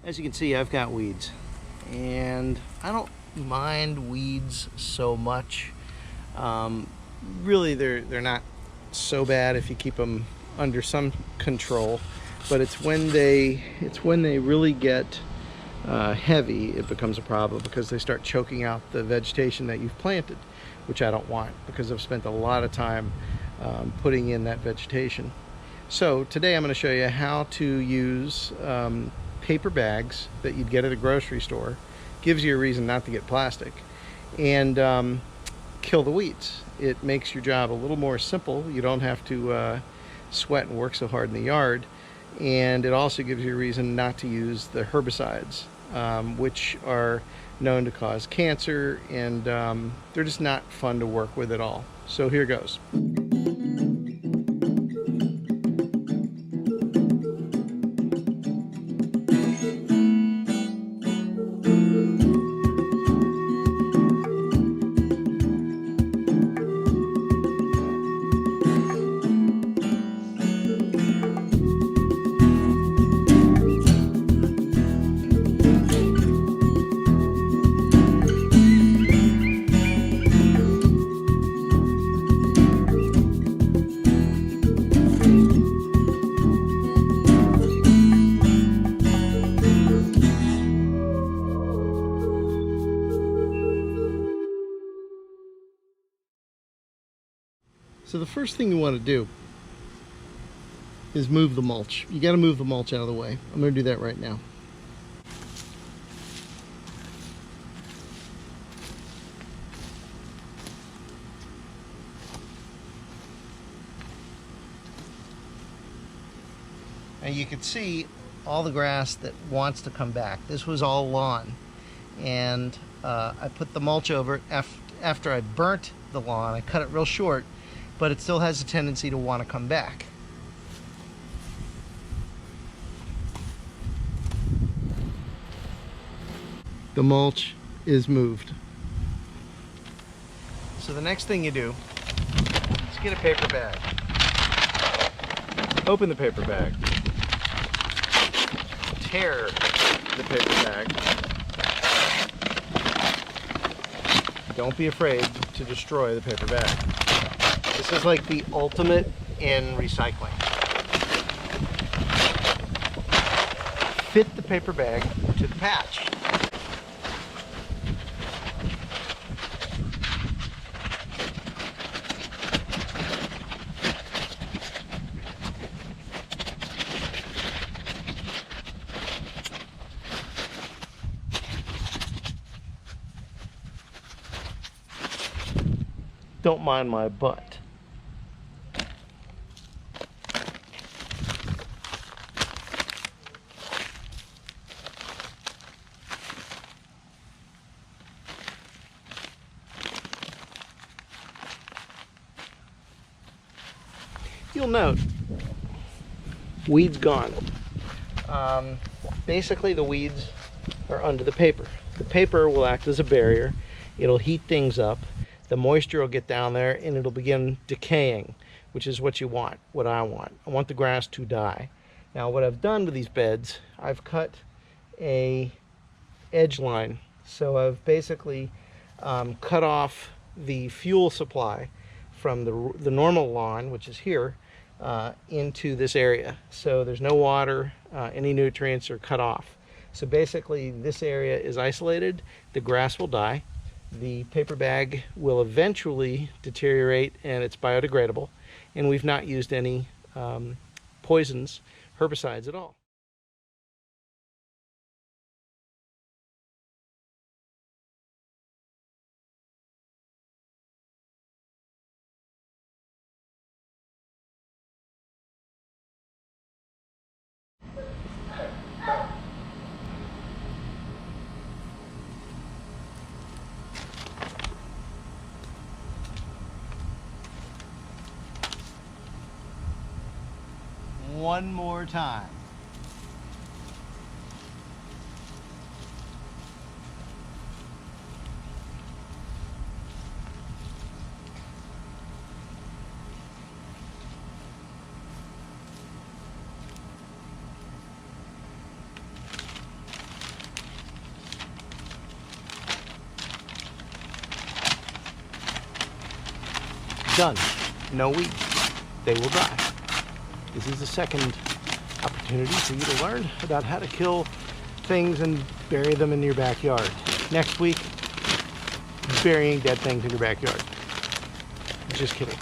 As you can see, I've got weeds, and I don't mind weeds so much. Really, they're not so bad if you keep them under some control, but it's when they really get heavy, it becomes a problem, because they start choking out the vegetation that you've planted, which I don't want, because I've spent a lot of time putting in that vegetation. So today I'm going to show you how to use paper bags that you'd get at a grocery store. Gives you a reason not to get plastic, and kill the weeds. It makes your job a little more simple. You don't have to sweat and work so hard in the yard, and it also gives you a reason not to use the herbicides, which are known to cause cancer, and they're just not fun to work with at all. So here goes. So the first thing you want to do is move the mulch. You got to move the mulch out of the way. I'm going to do that right now. And you can see all the grass that wants to come back. This was all lawn, and I put the mulch over it after I burnt the lawn. I cut it real short, but it still has a tendency to want to come back. The mulch is moved. So the next thing you do is get a paper bag. Open the paper bag. Tear the paper bag. Don't be afraid to destroy the paper bag. This is like the ultimate in recycling. Fit the paper bag to the patch. Don't mind my butt. You'll note, weeds gone. Basically the weeds are under the paper. The paper will act as a barrier. It'll heat things up. The moisture will get down there and it'll begin decaying, which is what you want, what I want. I want the grass to die. Now what I've done with these beds, I've cut a edge line. So I've basically cut off the fuel supply from the normal lawn, which is here, into this area. So there's no water, any nutrients are cut off. So basically this area is isolated, the grass will die, the paper bag will eventually deteriorate and it's biodegradable, and we've not used any poisons, herbicides at all. One more time. Done. No weeds. They will die. This is the second opportunity for you to learn about how to kill things and bury them in your backyard. Next week, burying dead things in your backyard. Just kidding.